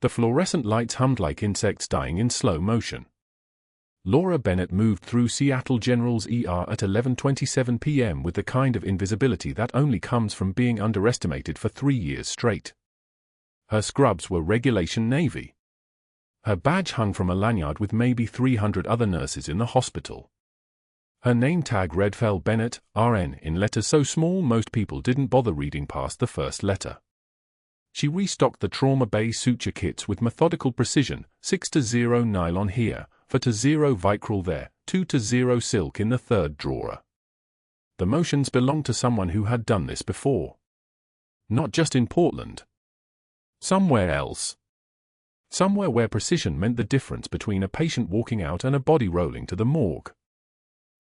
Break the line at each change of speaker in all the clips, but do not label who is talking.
The fluorescent lights hummed like insects dying in slow motion. Laura Bennett moved through Seattle General's ER at 11:27 p.m. with the kind of invisibility that only comes from being underestimated for 3 years straight. Her scrubs were regulation Navy. Her badge hung from a lanyard with maybe 300 other nurses in the hospital. Her name tag read Fel Bennett, RN, in letters so small most people didn't bother reading past the first letter. She restocked the trauma bay suture kits with methodical precision, 6-0 nylon here, 4-0 Vicryl there, 2-0 silk in the third drawer. The motions belonged to someone who had done this before. Not just in Portland. Somewhere else. Somewhere where precision meant the difference between a patient walking out and a body rolling to the morgue.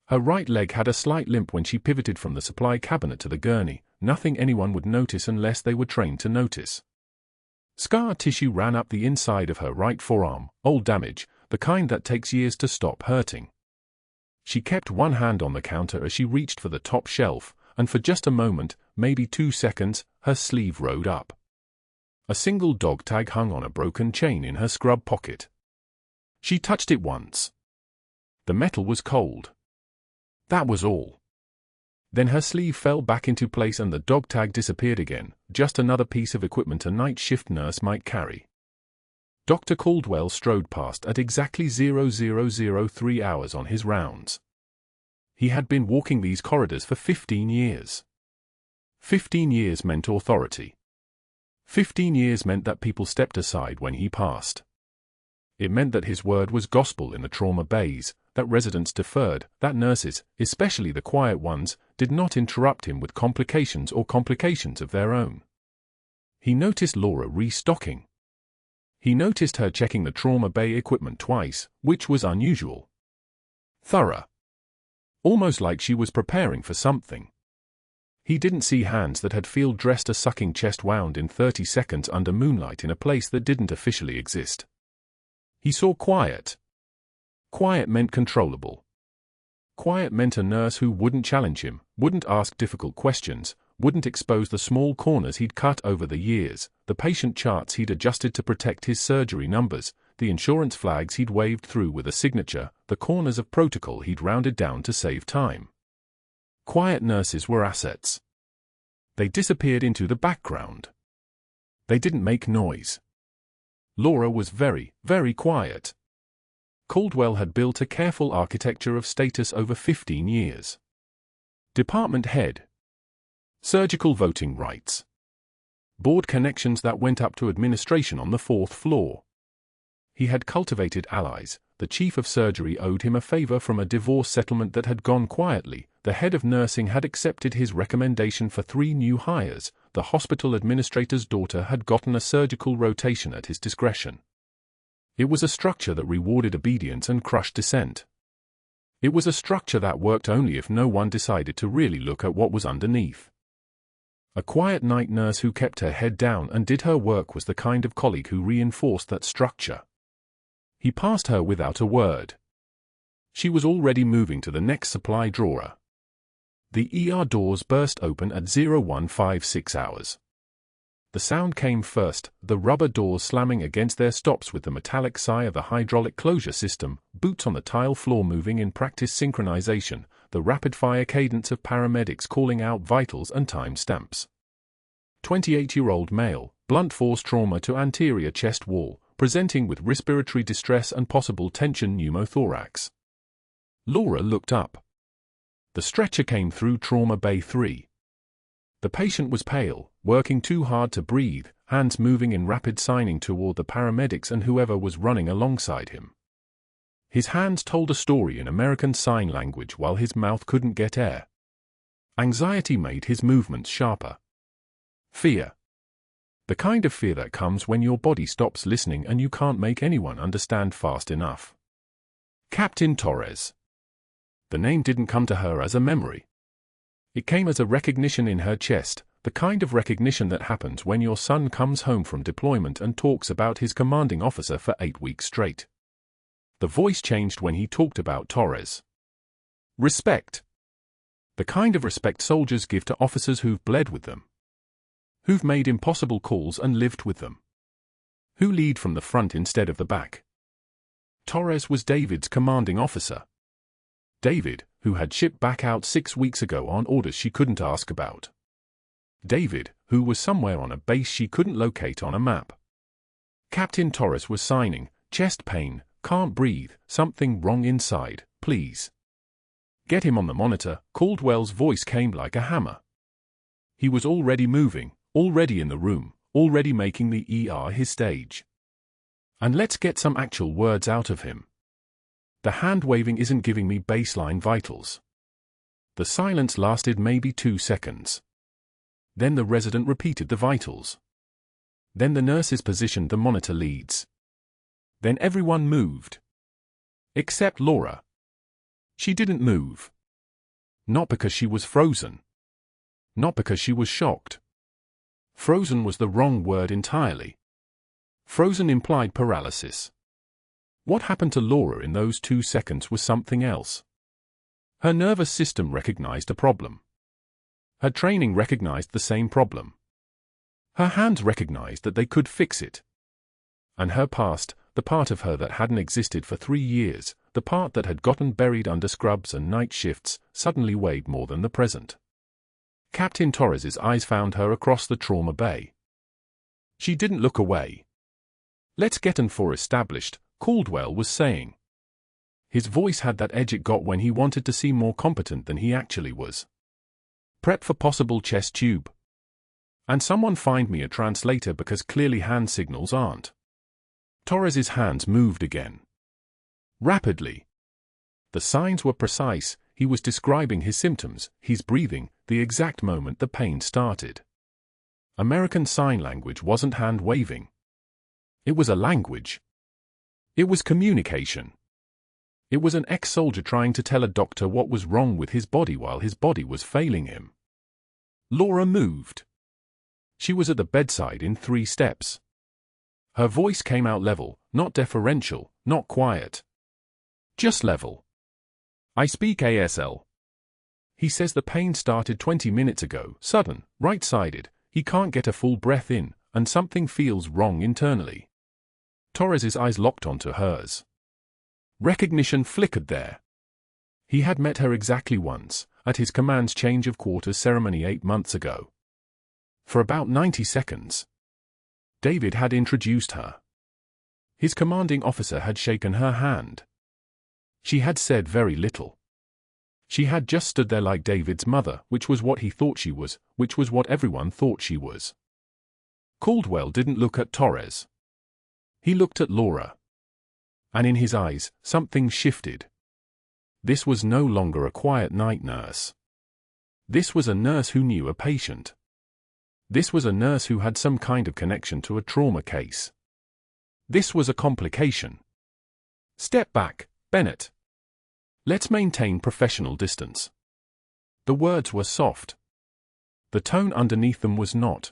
Her right leg had a slight limp when she pivoted from the supply cabinet to the gurney, nothing anyone would notice unless they were trained to notice. Scar tissue ran up the inside of her right forearm, old damage, the kind that takes years to stop hurting. She kept one hand on the counter as she reached for the top shelf, and for just a moment, maybe 2 seconds, her sleeve rode up. A single dog tag hung on a broken chain in her scrub pocket. She touched it once. The metal was cold. That was all. Then her sleeve fell back into place and the dog tag disappeared again, just another piece of equipment a night shift nurse might carry. Dr. Caldwell strode past at exactly 0003 hours on his rounds. He had been walking these corridors for 15 years. 15 years meant authority. 15 years meant that people stepped aside when he passed. It meant that his word was gospel in the trauma bays, that residents deferred, that nurses, especially the quiet ones, did not interrupt him with complications of their own. He noticed Laura restocking. He noticed her checking the trauma bay equipment twice, which was unusual. Thorough. Almost like she was preparing for something. He didn't see hands that had field-dressed a sucking chest wound in 30 seconds under moonlight in a place that didn't officially exist. He saw quiet. Quiet meant controllable. Quiet meant a nurse who wouldn't challenge him, wouldn't ask difficult questions, wouldn't expose the small corners he'd cut over the years, the patient charts he'd adjusted to protect his surgery numbers, the insurance flags he'd waved through with a signature, the corners of protocol he'd rounded down to save time. Quiet nurses were assets. They disappeared into the background. They didn't make noise. Laura was very, very quiet. Caldwell had built a careful architecture of status over 15 years. Department head. Surgical voting rights. Board connections that went up to administration on the 4th floor. He had cultivated allies. The chief of surgery owed him a favor from a divorce settlement that had gone quietly. The head of nursing had accepted his recommendation for 3 new hires. The hospital administrator's daughter had gotten a surgical rotation at his discretion. It was a structure that rewarded obedience and crushed dissent. It was a structure that worked only if no one decided to really look at what was underneath. A quiet night nurse who kept her head down and did her work was the kind of colleague who reinforced that structure. He passed her without a word. She was already moving to the next supply drawer. The ER doors burst open at 0156 hours. The sound came first, the rubber doors slamming against their stops with the metallic sigh of the hydraulic closure system, boots on the tile floor moving in practice synchronization, the rapid-fire cadence of paramedics calling out vitals and time stamps. 28-year-old male, blunt force trauma to anterior chest wall, presenting with respiratory distress and possible tension pneumothorax. Laura looked up. The stretcher came through trauma bay 3. The patient was pale, working too hard to breathe, hands moving in rapid signing toward the paramedics and whoever was running alongside him. His hands told a story in American Sign Language while his mouth couldn't get air. Anxiety made his movements sharper. Fear. The kind of fear that comes when your body stops listening and you can't make anyone understand fast enough. Captain Torres. The name didn't come to her as a memory. It came as a recognition in her chest, the kind of recognition that happens when your son comes home from deployment and talks about his commanding officer for 8 weeks straight. The voice changed when he talked about Torres. Respect. The kind of respect soldiers give to officers who've bled with them. Who've made impossible calls and lived with them. Who lead from the front instead of the back? Torres was David's commanding officer. David, who had shipped back out 6 weeks ago on orders she couldn't ask about. David, who was somewhere on a base she couldn't locate on a map. Captain Torres was signing, chest pain, can't breathe, something wrong inside, please. Get him on the monitor. Caldwell's voice came like a hammer. He was already moving, already in the room, already making the ER his stage. And let's get some actual words out of him. The hand-waving isn't giving me baseline vitals. The silence lasted maybe 2 seconds. Then the resident repeated the vitals. Then the nurses positioned the monitor leads. Then everyone moved. Except Laura. She didn't move. Not because she was frozen. Not because she was shocked. Frozen was the wrong word entirely. Frozen implied paralysis. What happened to Laura in those 2 seconds was something else. Her nervous system recognized a problem. Her training recognized the same problem. Her hands recognized that they could fix it. And her past, the part of her that hadn't existed for 3 years, the part that had gotten buried under scrubs and night shifts, suddenly weighed more than the present. Captain Torres's eyes found her across the trauma bay. She didn't look away. Let's get an for established, Caldwell was saying. His voice had that edge it got when he wanted to seem more competent than he actually was. Prep for possible chest tube. And someone find me a translator because clearly hand signals aren't. Torres's hands moved again. Rapidly. The signs were precise. He was describing his symptoms, his breathing, the exact moment the pain started. American Sign Language wasn't hand-waving. It was a language. It was communication. It was an ex-soldier trying to tell a doctor what was wrong with his body while his body was failing him. Laura moved. She was at the bedside in 3 steps. Her voice came out level, not deferential, not quiet. Just level. I speak ASL. He says the pain started 20 minutes ago, sudden, right-sided, he can't get a full breath in, and something feels wrong internally. Torres's eyes locked onto hers. Recognition flickered there. He had met her exactly once, at his command's change of quarters ceremony 8 months ago. For about 90 seconds. David had introduced her. His commanding officer had shaken her hand. She had said very little. She had just stood there like David's mother, which was what he thought she was, which was what everyone thought she was. Caldwell didn't look at Torres. He looked at Laura. And in his eyes, something shifted. This was no longer a quiet night nurse. This was a nurse who knew a patient. This was a nurse who had some kind of connection to a trauma case. This was a complication. Step back, Bennett. Let's maintain professional distance. The words were soft. The tone underneath them was not.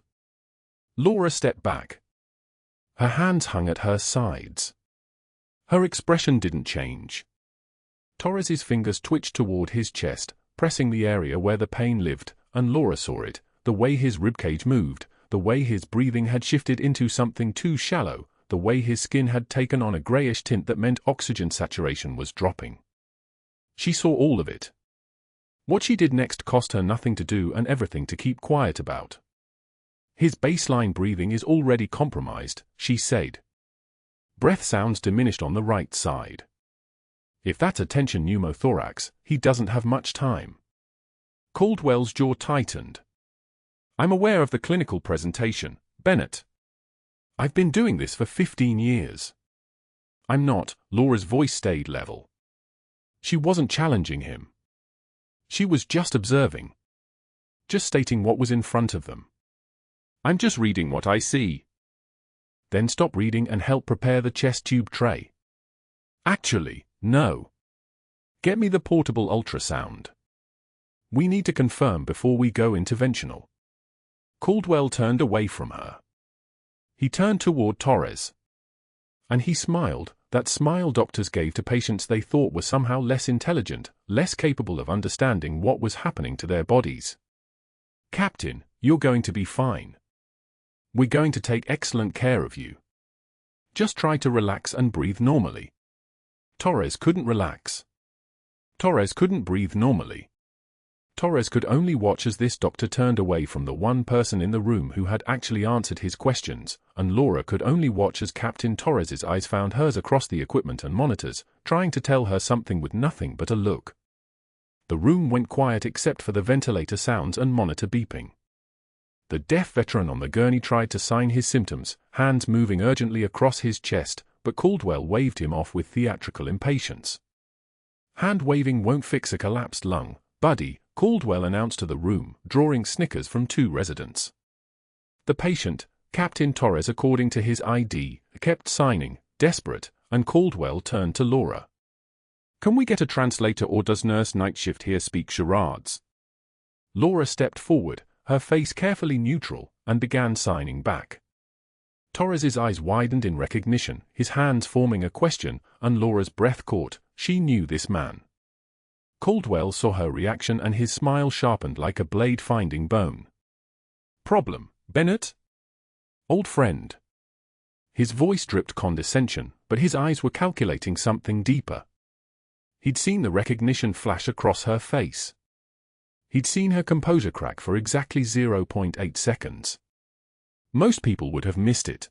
Laura stepped back. Her hands hung at her sides. Her expression didn't change. Torres's fingers twitched toward his chest, pressing the area where the pain lived, and Laura saw it, the way his ribcage moved, the way his breathing had shifted into something too shallow, the way his skin had taken on a grayish tint that meant oxygen saturation was dropping. She saw all of it. What she did next cost her nothing to do and everything to keep quiet about. His baseline breathing is already compromised, she said. Breath sounds diminished on the right side. If that's a tension pneumothorax, he doesn't have much time. Caldwell's jaw tightened. I'm aware of the clinical presentation, Bennett. I've been doing this for 15 years. I'm not. Laura's voice stayed level. She wasn't challenging him. She was just observing. Just stating what was in front of them. I'm just reading what I see. Then stop reading and help prepare the chest tube tray. Actually, no. Get me the portable ultrasound. We need to confirm before we go interventional. Caldwell turned away from her. He turned toward Torres. And he smiled, that smile doctors gave to patients they thought were somehow less intelligent, less capable of understanding what was happening to their bodies. Captain, you're going to be fine. We're going to take excellent care of you. Just try to relax and breathe normally. Torres couldn't relax. Torres couldn't breathe normally. Torres could only watch as this doctor turned away from the one person in the room who had actually answered his questions, and Laura could only watch as Captain Torres's eyes found hers across the equipment and monitors, trying to tell her something with nothing but a look. The room went quiet except for the ventilator sounds and monitor beeping. The deaf veteran on the gurney tried to sign his symptoms, hands moving urgently across his chest, but Caldwell waved him off with theatrical impatience. Hand-waving won't fix a collapsed lung, buddy, Caldwell announced to the room, drawing snickers from two residents. The patient, Captain Torres according to his ID, kept signing, desperate, and Caldwell turned to Laura. Can we get a translator or does Nurse Night Shift here speak charades? Laura stepped forward, her face carefully neutral, and began signing back. Torres's eyes widened in recognition, his hands forming a question, and Laura's breath caught. She knew this man. Caldwell saw her reaction and his smile sharpened like a blade finding bone. Problem, Bennett? Old friend. His voice dripped condescension, but his eyes were calculating something deeper. He'd seen the recognition flash across her face. He'd seen her composure crack for exactly 0.8 seconds. Most people would have missed it.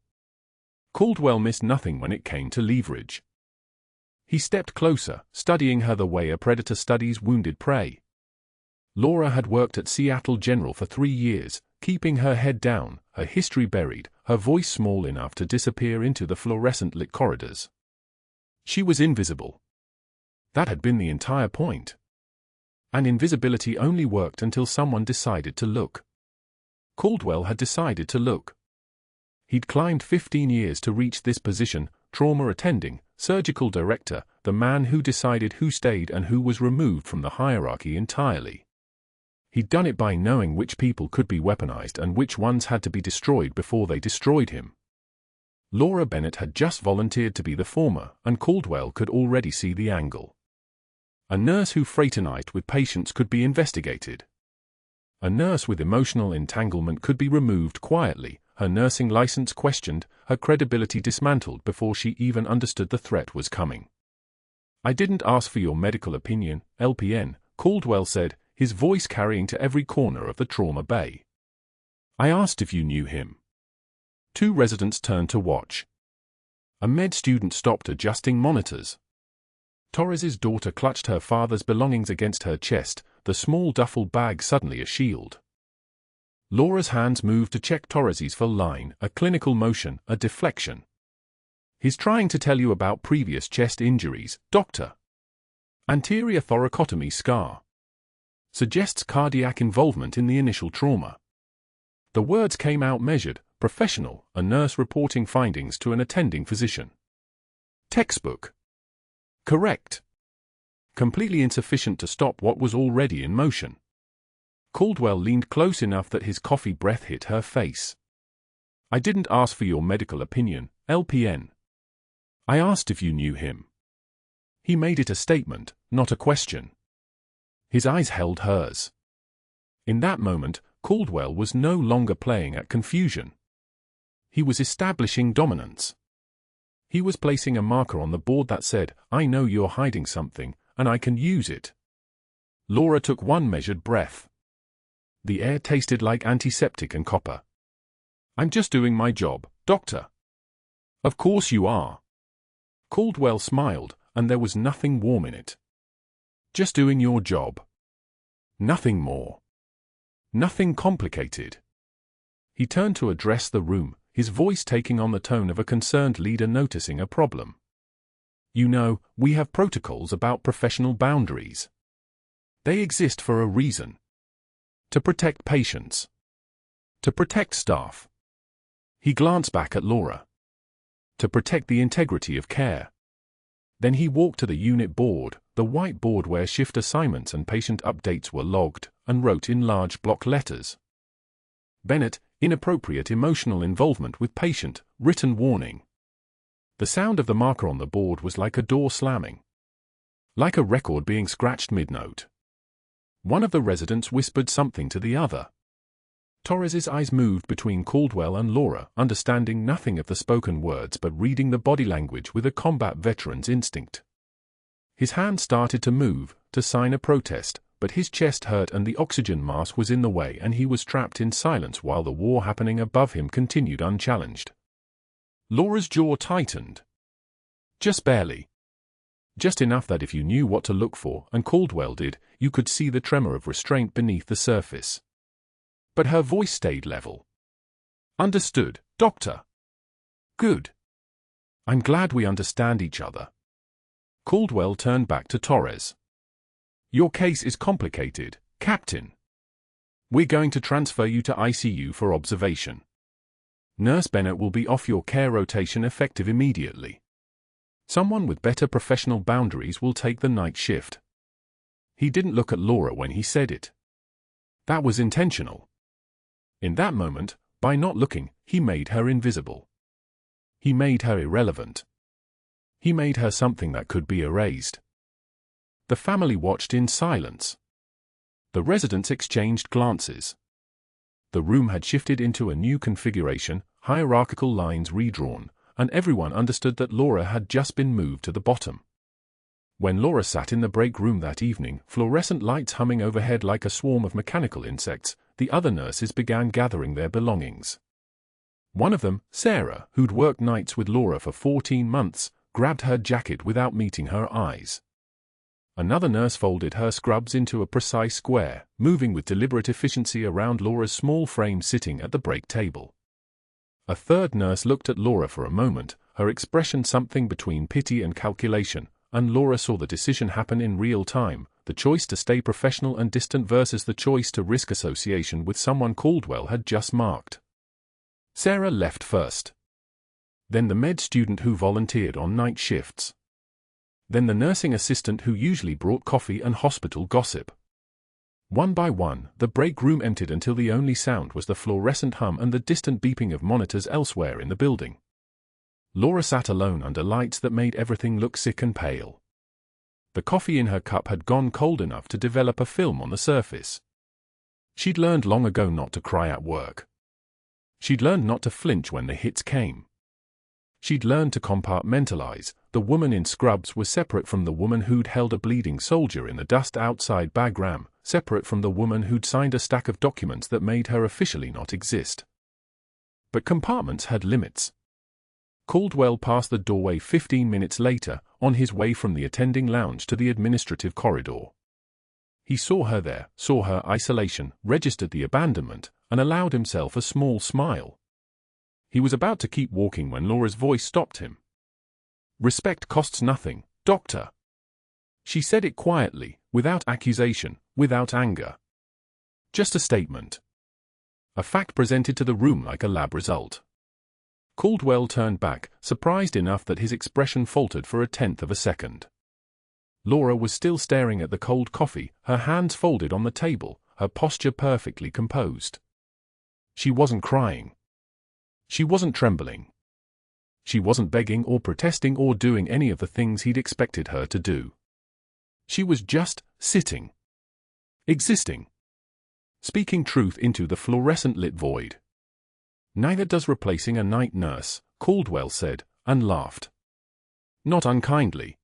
Caldwell missed nothing when it came to leverage. He stepped closer, studying her the way a predator studies wounded prey. Laura had worked at Seattle General for 3 years, keeping her head down, her history buried, her voice small enough to disappear into the fluorescent-lit corridors. She was invisible. That had been the entire point. And invisibility only worked until someone decided to look. Caldwell had decided to look. He'd climbed 15 years to reach this position, trauma attending, surgical director, the man who decided who stayed and who was removed from the hierarchy entirely. He'd done it by knowing which people could be weaponized and which ones had to be destroyed before they destroyed him. Laura Bennett had just volunteered to be the former, and Caldwell could already see the angle. A nurse who fraternized with patients could be investigated. A nurse with emotional entanglement could be removed quietly, her nursing license questioned, her credibility dismantled before she even understood the threat was coming. I didn't ask for your medical opinion, LPN, Caldwell said, his voice carrying to every corner of the trauma bay. I asked if you knew him. 2 residents turned to watch. A med student stopped adjusting monitors. Torres's daughter clutched her father's belongings against her chest, the small duffel bag suddenly a shield. Laura's hands moved to check Torres's for line, a clinical motion, a deflection. He's trying to tell you about previous chest injuries, doctor. Anterior thoracotomy scar. Suggests cardiac involvement in the initial trauma. The words came out measured, professional, a nurse reporting findings to an attending physician. Textbook. Correct. Completely insufficient to stop what was already in motion. Caldwell leaned close enough that his coffee breath hit her face. I didn't ask for your medical opinion, LPN. I asked if you knew him. He made it a statement, not a question. His eyes held hers. In that moment, Caldwell was no longer playing at confusion. He was establishing dominance. He was placing a marker on the board that said, I know you're hiding something, and I can use it. Laura took one measured breath. The air tasted like antiseptic and copper. I'm just doing my job, doctor. Of course you are. Caldwell smiled, and there was nothing warm in it. Just doing your job. Nothing more. Nothing complicated. He turned to address the room, his voice taking on the tone of a concerned leader noticing a problem. You know, we have protocols about professional boundaries. They exist for a reason. To protect patients. To protect staff. He glanced back at Laura. To protect the integrity of care. Then he walked to the unit board, the white board where shift assignments and patient updates were logged, and wrote in large block letters. Bennett, inappropriate emotional involvement with patient, written warning. The sound of the marker on the board was like a door slamming. Like a record being scratched mid-note. One of the residents whispered something to the other. Torres's eyes moved between Caldwell and Laura, understanding nothing of the spoken words but reading the body language with a combat veteran's instinct. His hand started to move, to sign a protest, but his chest hurt and the oxygen mask was in the way and he was trapped in silence while the war happening above him continued unchallenged. Laura's jaw tightened. Just barely. Just enough that if you knew what to look for, and Caldwell did, you could see the tremor of restraint beneath the surface. But her voice stayed level. Understood, Doctor. Good. I'm glad we understand each other. Caldwell turned back to Torres. Your case is complicated, Captain. We're going to transfer you to ICU for observation. Nurse Bennett will be off your care rotation effective immediately. Someone with better professional boundaries will take the night shift. He didn't look at Laura when he said it. That was intentional. In that moment, by not looking, he made her invisible. He made her irrelevant. He made her something that could be erased. The family watched in silence. The residents exchanged glances. The room had shifted into a new configuration, hierarchical lines redrawn, and everyone understood that Laura had just been moved to the bottom. When Laura sat in the break room that evening, fluorescent lights humming overhead like a swarm of mechanical insects, the other nurses began gathering their belongings. One of them, Sarah, who'd worked nights with Laura for 14 months, grabbed her jacket without meeting her eyes. Another nurse folded her scrubs into a precise square, moving with deliberate efficiency around Laura's small frame sitting at the break table. A third nurse looked at Laura for a moment, her expression something between pity and calculation, and Laura saw the decision happen in real time, the choice to stay professional and distant versus the choice to risk association with someone Caldwell had just marked. Sarah left first. Then the med student who volunteered on night shifts. Then the nursing assistant who usually brought coffee and hospital gossip. One by one, the break room emptied until the only sound was the fluorescent hum and the distant beeping of monitors elsewhere in the building. Laura sat alone under lights that made everything look sick and pale. The coffee in her cup had gone cold enough to develop a film on the surface. She'd learned long ago not to cry at work. She'd learned not to flinch when the hits came. She'd learned to compartmentalize. The woman in scrubs was separate from the woman who'd held a bleeding soldier in the dust outside Bagram, separate from the woman who'd signed a stack of documents that made her officially not exist. But compartments had limits. Caldwell passed the doorway 15 minutes later, on his way from the attending lounge to the administrative corridor. He saw her there, saw her isolation, registered the abandonment, and allowed himself a small smile. He was about to keep walking when Laura's voice stopped him. Respect costs nothing, Doctor. She said it quietly, without accusation, without anger. Just a statement. A fact presented to the room like a lab result. Caldwell turned back, surprised enough that his expression faltered for 1/10 of a second. Laura was still staring at the cold coffee, her hands folded on the table, her posture perfectly composed. She wasn't crying. She wasn't trembling. She wasn't begging or protesting or doing any of the things he'd expected her to do. She was just sitting. Existing. Speaking truth into the fluorescent-lit void. Neither does replacing a night nurse, Caldwell said, and laughed. Not unkindly.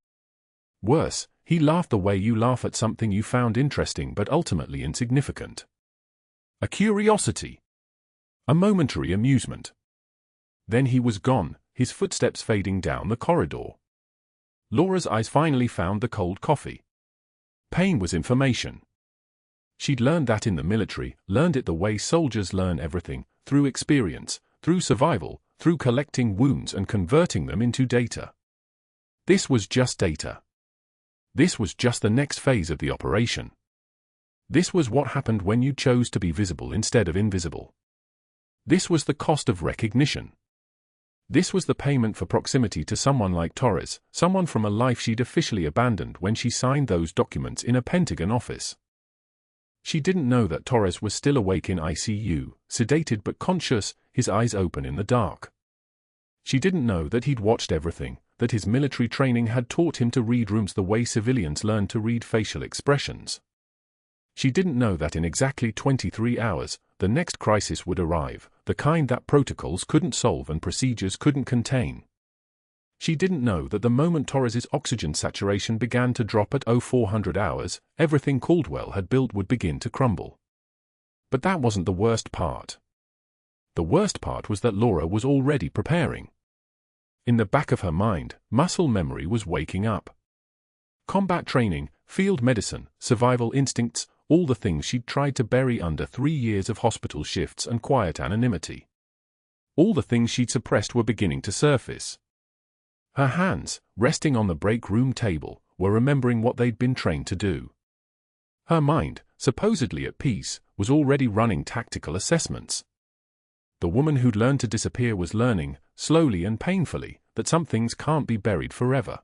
Worse, he laughed the way you laugh at something you found interesting but ultimately insignificant. A curiosity. A momentary amusement. Then he was gone, his footsteps fading down the corridor. Laura's eyes finally found the cold coffee. Pain was information. She'd learned that in the military, learned it the way soldiers learn everything, through experience, through survival, through collecting wounds and converting them into data. This was just data. This was just the next phase of the operation. This was what happened when you chose to be visible instead of invisible. This was the cost of recognition. This was the payment for proximity to someone like Torres, someone from a life she'd officially abandoned when she signed those documents in a Pentagon office. She didn't know that Torres was still awake in ICU, sedated but conscious, his eyes open in the dark. She didn't know that he'd watched everything, that his military training had taught him to read rooms the way civilians learn to read facial expressions. She didn't know that in exactly 23 hours, the next crisis would arrive, the kind that protocols couldn't solve and procedures couldn't contain. She didn't know that the moment Torres's oxygen saturation began to drop at 0400 hours, everything Caldwell had built would begin to crumble. But that wasn't the worst part. The worst part was that Laura was already preparing. In the back of her mind, muscle memory was waking up. Combat training, field medicine, survival instincts, all the things she'd tried to bury under 3 years of hospital shifts and quiet anonymity. All the things she'd suppressed were beginning to surface. Her hands, resting on the break room table, were remembering what they'd been trained to do. Her mind, supposedly at peace, was already running tactical assessments. The woman who'd learned to disappear was learning, slowly and painfully, that some things can't be buried forever.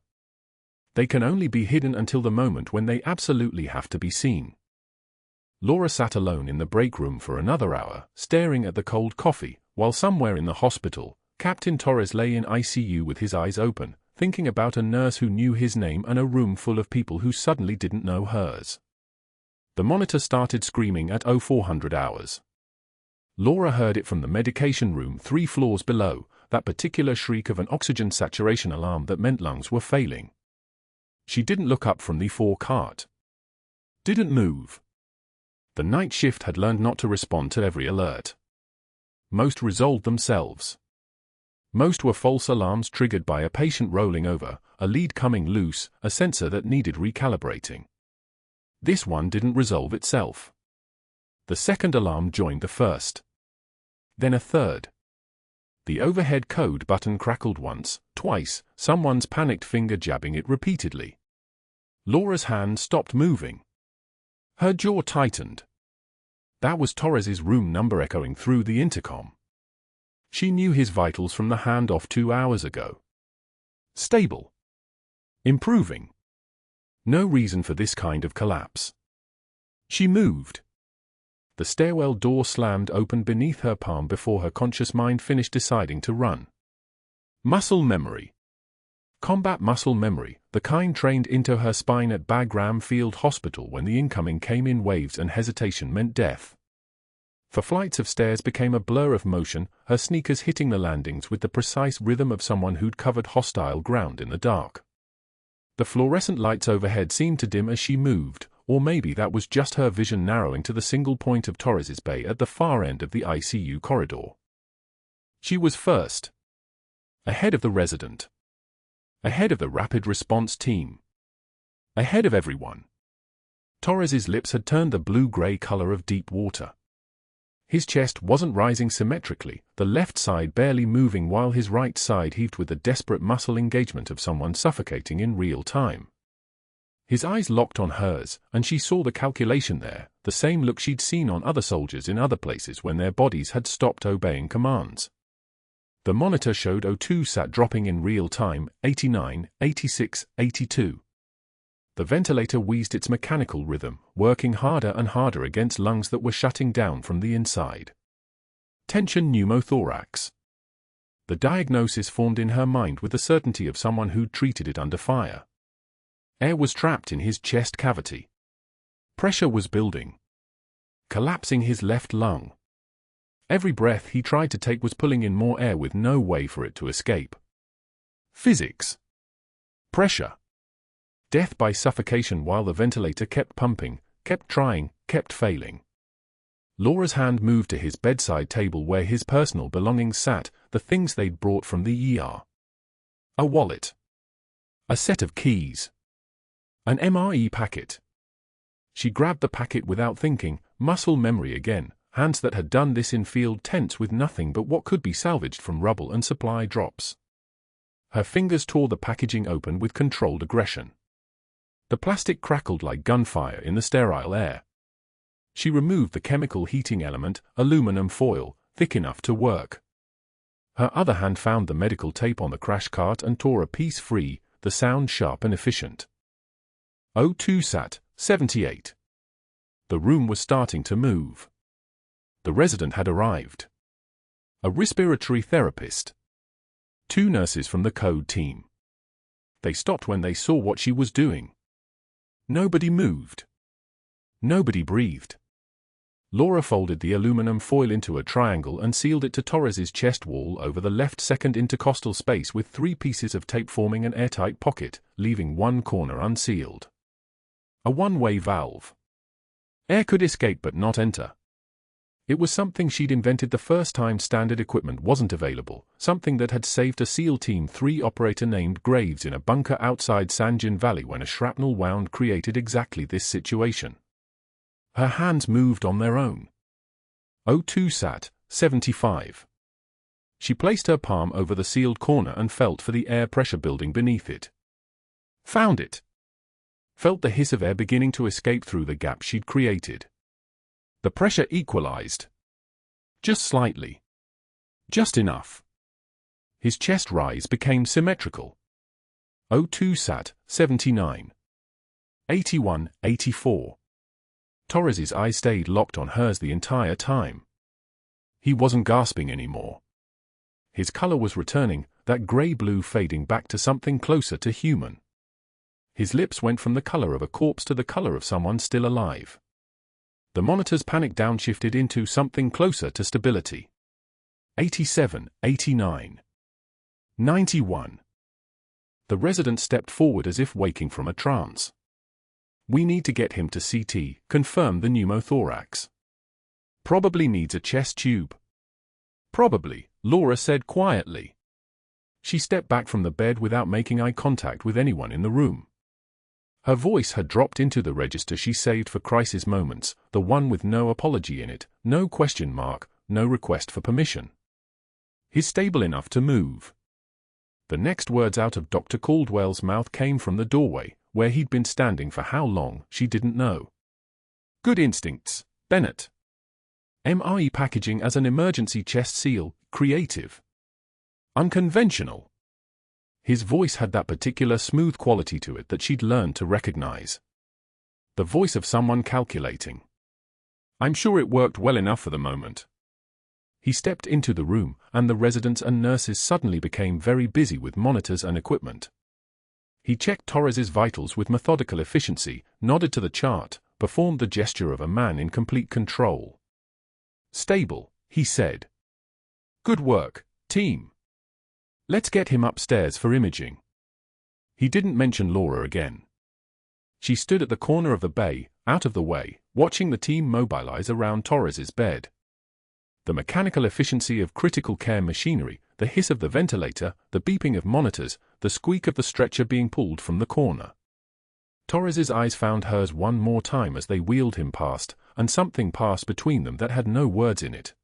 They can only be hidden until the moment when they absolutely have to be seen. Laura sat alone in the break room for another hour, staring at the cold coffee, while somewhere in the hospital, Captain Torres lay in ICU with his eyes open, thinking about a nurse who knew his name and a room full of people who suddenly didn't know hers. The monitor started screaming at 0400 hours. Laura heard it from the medication room 3 floors below, that particular shriek of an oxygen saturation alarm that meant lungs were failing. She didn't look up from the 4 cart. Didn't move. The night shift had learned not to respond to every alert. Most resolved themselves. Most were false alarms triggered by a patient rolling over, a lead coming loose, a sensor that needed recalibrating. This one didn't resolve itself. The second alarm joined the first. Then a third. The overhead code button crackled once, twice, someone's panicked finger jabbing it repeatedly. Laura's hand stopped moving. Her jaw tightened. That was Torres's room number echoing through the intercom. She knew his vitals from the handoff 2 hours ago. Stable. Improving. No reason for this kind of collapse. She moved. The stairwell door slammed open beneath her palm before her conscious mind finished deciding to run. Muscle memory. Combat muscle memory, the kind trained into her spine at Bagram Field Hospital when the incoming came in waves and hesitation meant death. For flights of stairs became a blur of motion, her sneakers hitting the landings with the precise rhythm of someone who'd covered hostile ground in the dark. The fluorescent lights overhead seemed to dim as she moved, or maybe that was just her vision narrowing to the single point of Torres's bay at the far end of the ICU corridor. She was first. Ahead of the resident. Ahead of the rapid response team. Ahead of everyone. Torres's lips had turned the blue-gray color of deep water. His chest wasn't rising symmetrically, the left side barely moving while his right side heaved with the desperate muscle engagement of someone suffocating in real time. His eyes locked on hers, and she saw the calculation there, the same look she'd seen on other soldiers in other places when their bodies had stopped obeying commands. The monitor showed O2 sat dropping in real time, 89, 86, 82. The ventilator wheezed its mechanical rhythm, working harder and harder against lungs that were shutting down from the inside. Tension pneumothorax. The diagnosis formed in her mind with the certainty of someone who'd treated it under fire. Air was trapped in his chest cavity. Pressure was building. Collapsing his left lung. Every breath he tried to take was pulling in more air with no way for it to escape. Physics. Pressure. Death by suffocation while the ventilator kept pumping, kept trying, kept failing. Laura's hand moved to his bedside table where his personal belongings sat, the things they'd brought from the ER. A wallet. A set of keys. An MRE packet. She grabbed the packet without thinking, muscle memory again, hands that had done this in field tents with nothing but what could be salvaged from rubble and supply drops. Her fingers tore the packaging open with controlled aggression. The plastic crackled like gunfire in the sterile air. She removed the chemical heating element, aluminum foil, thick enough to work. Her other hand found the medical tape on the crash cart and tore a piece free, the sound sharp and efficient. O2 sat, 78. The room was starting to move. The resident had arrived. A respiratory therapist. 2 nurses from the code team. They stopped when they saw what she was doing. Nobody moved. Nobody breathed. Laura folded the aluminum foil into a triangle and sealed it to Torres's chest wall over the left second intercostal space with 3 pieces of tape forming an airtight pocket, leaving one corner unsealed. A one-way valve. Air could escape but not enter. It was something she'd invented the first time standard equipment wasn't available, something that had saved a SEAL Team 3 operator named Graves in a bunker outside Sanjin Valley when a shrapnel wound created exactly this situation. Her hands moved on their own. O2 sat, 75. She placed her palm over the sealed corner and felt for the air pressure building beneath it. Found it. Felt the hiss of air beginning to escape through the gap she'd created. The pressure equalized. Just slightly. Just enough. His chest rise became symmetrical. O2 sat, 79. 81, 84. Torres's eyes stayed locked on hers the entire time. He wasn't gasping anymore. His color was returning, that gray-blue fading back to something closer to human. His lips went from the color of a corpse to the color of someone still alive. The monitor's panic downshifted into something closer to stability. 87, 89. 91. The resident stepped forward as if waking from a trance. We need to get him to CT, confirmed the pneumothorax. Probably needs a chest tube. Probably, Laura said quietly. She stepped back from the bed without making eye contact with anyone in the room. Her voice had dropped into the register she saved for crisis moments, the one with no apology in it, no question mark, no request for permission. He's stable enough to move. The next words out of Dr. Caldwell's mouth came from the doorway, where he'd been standing for how long, she didn't know. Good instincts, Bennett. MRE packaging as an emergency chest seal, creative. Unconventional. His voice had that particular smooth quality to it that she'd learned to recognize. The voice of someone calculating. I'm sure it worked well enough for the moment. He stepped into the room, and the residents and nurses suddenly became very busy with monitors and equipment. He checked Torres's vitals with methodical efficiency, nodded to the chart, performed the gesture of a man in complete control. Stable, he said. Good work, team. Let's get him upstairs for imaging. He didn't mention Laura again. She stood at the corner of the bay, out of the way, watching the team mobilize around Torres's bed. The mechanical efficiency of critical care machinery, the hiss of the ventilator, the beeping of monitors, the squeak of the stretcher being pulled from the corner. Torres's eyes found hers one more time as they wheeled him past, and something passed between them that had no words in it.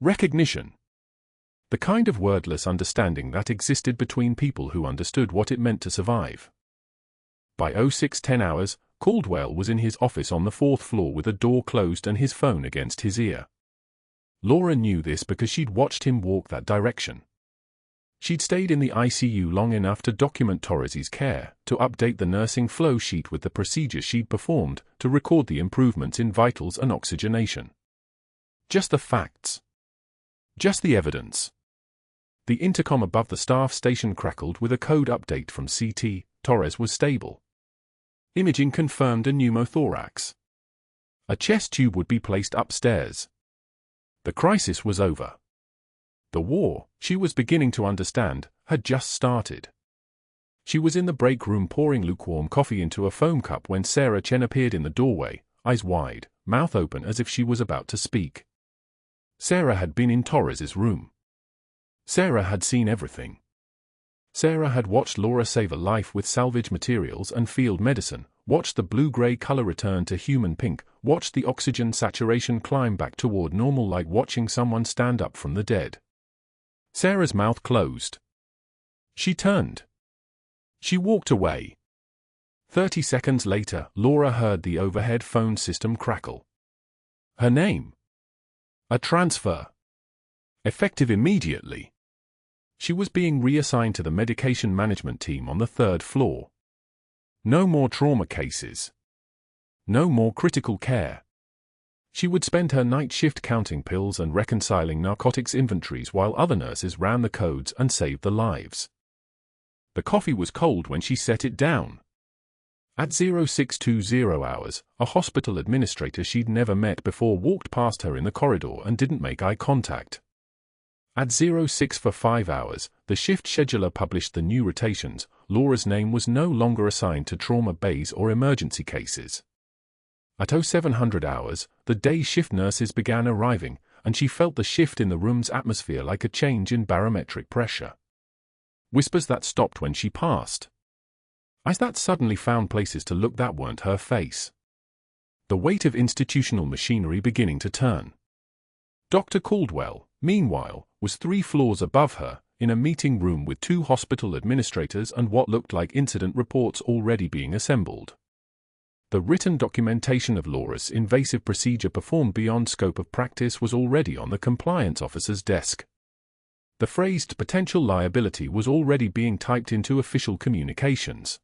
Recognition. The kind of wordless understanding that existed between people who understood what it meant to survive. By 06:10 hours, Caldwell was in his office on the 4th floor with the door closed and his phone against his ear. Laura knew this because she'd watched him walk that direction. She'd stayed in the ICU long enough to document Torres's care, to update the nursing flow sheet with the procedures she'd performed, to record the improvements in vitals and oxygenation. Just the facts. Just the evidence. The intercom above the staff station crackled with a code update from CT. Torres was stable. Imaging confirmed a pneumothorax. A chest tube would be placed upstairs. The crisis was over. The war, she was beginning to understand, had just started. She was in the break room pouring lukewarm coffee into a foam cup when Sarah Chen appeared in the doorway, eyes wide, mouth open as if she was about to speak. Sarah had been in Torres's room. Sarah had seen everything. Sarah had watched Laura save a life with salvage materials and field medicine, watched the blue-gray color return to human pink, watched the oxygen saturation climb back toward normal like watching someone stand up from the dead. Sarah's mouth closed. She turned. She walked away. 30 seconds later, Laura heard the overhead phone system crackle. Her name. A transfer. Effective immediately. She was being reassigned to the medication management team on the 3rd floor. No more trauma cases. No more critical care. She would spend her night shift counting pills and reconciling narcotics inventories while other nurses ran the codes and saved the lives. The coffee was cold when she set it down. At 0620 hours, a hospital administrator she'd never met before walked past her in the corridor and didn't make eye contact. At 0645 hours, the shift scheduler published the new rotations. Laura's name was no longer assigned to trauma bays or emergency cases. At 0700 hours, the day shift nurses began arriving, and she felt the shift in the room's atmosphere like a change in barometric pressure. Whispers that stopped when she passed. Eyes that suddenly found places to look that weren't her face. The weight of institutional machinery beginning to turn. Dr. Caldwell, meanwhile, was 3 floors above her, in a meeting room with 2 hospital administrators and what looked like incident reports already being assembled. The written documentation of Laura's invasive procedure performed beyond scope of practice was already on the compliance officer's desk. The phrased potential liability was already being typed into official communications.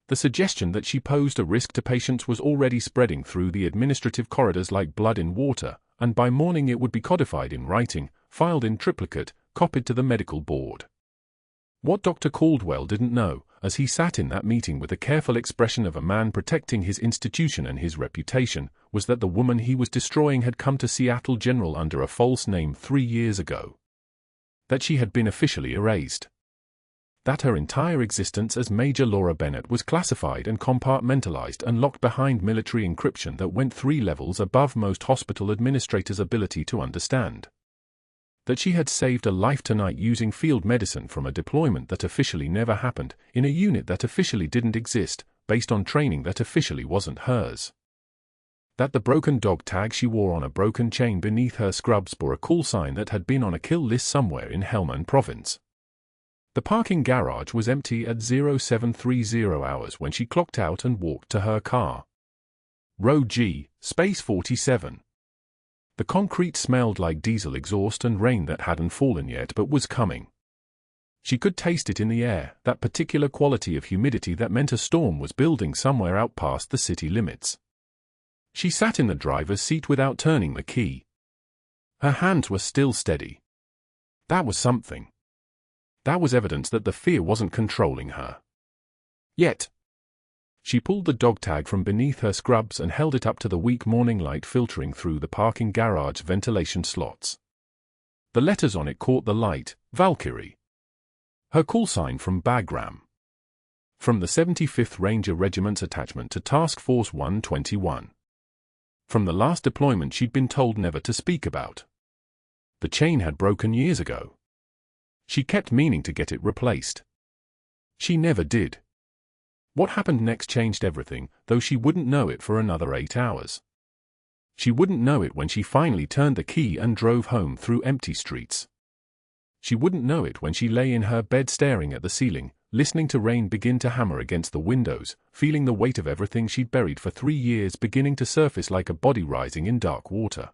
The suggestion that she posed a risk to patients was already spreading through the administrative corridors like blood in water, and by morning it would be codified in writing, filed in triplicate, copied to the medical board. What Dr. Caldwell didn't know, as he sat in that meeting with the careful expression of a man protecting his institution and his reputation, was that the woman he was destroying had come to Seattle General under a false name 3 years ago. That she had been officially erased. That her entire existence as Major Laura Bennett was classified and compartmentalized and locked behind military encryption that went 3 levels above most hospital administrators' ability to understand. That she had saved a life tonight using field medicine from a deployment that officially never happened, in a unit that officially didn't exist, based on training that officially wasn't hers. That the broken dog tag she wore on a broken chain beneath her scrubs bore a call sign that had been on a kill list somewhere in Helmand Province. The parking garage was empty at 0730 hours when she clocked out and walked to her car. Row G, Space 47. The concrete smelled like diesel exhaust and rain that hadn't fallen yet but was coming. She could taste it in the air, that particular quality of humidity that meant a storm was building somewhere out past the city limits. She sat in the driver's seat without turning the key. Her hands were still steady. That was something. That was evidence that the fear wasn't controlling her. Yet. She pulled the dog tag from beneath her scrubs and held it up to the weak morning light filtering through the parking garage ventilation slots. The letters on it caught the light, Valkyrie. Her call sign from Bagram. From the 75th Ranger Regiment's attachment to Task Force 121. From the last deployment she'd been told never to speak about. The chain had broken years ago. She kept meaning to get it replaced. She never did. What happened next changed everything, though she wouldn't know it for another 8 hours. She wouldn't know it when she finally turned the key and drove home through empty streets. She wouldn't know it when she lay in her bed staring at the ceiling, listening to rain begin to hammer against the windows, feeling the weight of everything she'd buried for 3 years beginning to surface like a body rising in dark water.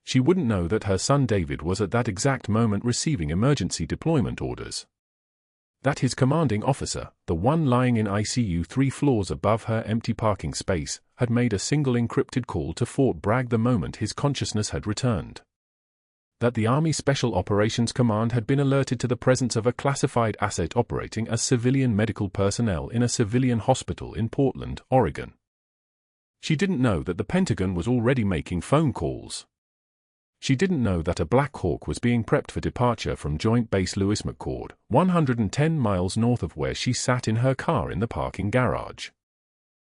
She wouldn't know that her son David was at that exact moment receiving emergency deployment orders. That his commanding officer, the one lying in ICU 3 floors above her empty parking space, had made a single encrypted call to Fort Bragg the moment his consciousness had returned. That the Army Special Operations Command had been alerted to the presence of a classified asset operating as civilian medical personnel in a civilian hospital in Portland, Oregon. She didn't know that the Pentagon was already making phone calls. She didn't know that a Black Hawk was being prepped for departure from Joint Base Lewis McChord, 110 miles north of where she sat in her car in the parking garage.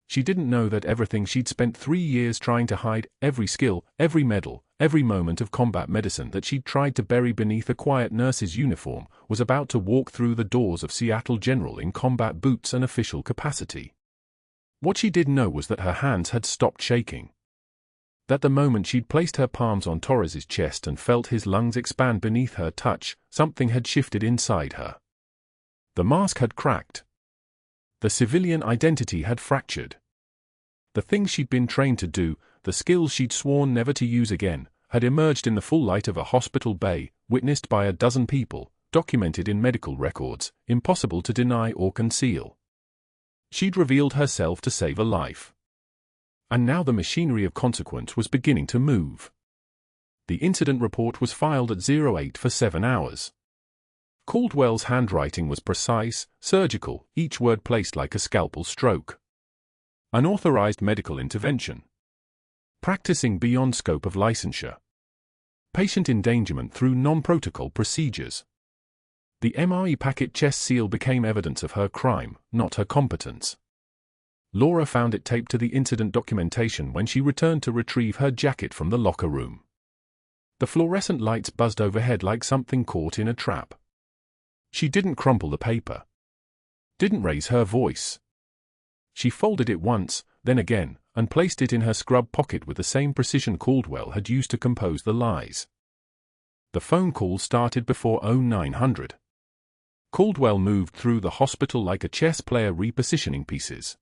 She didn't know that everything she'd spent 3 years trying to hide, every skill, every medal, every moment of combat medicine that she'd tried to bury beneath a quiet nurse's uniform, was about to walk through the doors of Seattle General in combat boots and official capacity. What she did know was that her hands had stopped shaking. That the moment she'd placed her palms on Torres's chest and felt his lungs expand beneath her touch, something had shifted inside her. The mask had cracked. The civilian identity had fractured. The things she'd been trained to do, the skills she'd sworn never to use again, had emerged in the full light of a hospital bay, witnessed by a dozen people, documented in medical records, impossible to deny or conceal. She'd revealed herself to save a life. And now the machinery of consequence was beginning to move. The incident report was filed at 08 for 7 hours. Caldwell's handwriting was precise, surgical, each word placed like a scalpel stroke. Unauthorized medical intervention. Practicing beyond scope of licensure. Patient endangerment through non-protocol procedures. The MRE packet chest seal became evidence of her crime, not her competence. Laura found it taped to the incident documentation when she returned to retrieve her jacket from the locker room. The fluorescent lights buzzed overhead like something caught in a trap. She didn't crumple the paper. Didn't raise her voice. She folded it once, then again, and placed it in her scrub pocket with the same precision Caldwell had used to compose the lies. The phone call started before 0900. Caldwell moved through the hospital like a chess player repositioning pieces.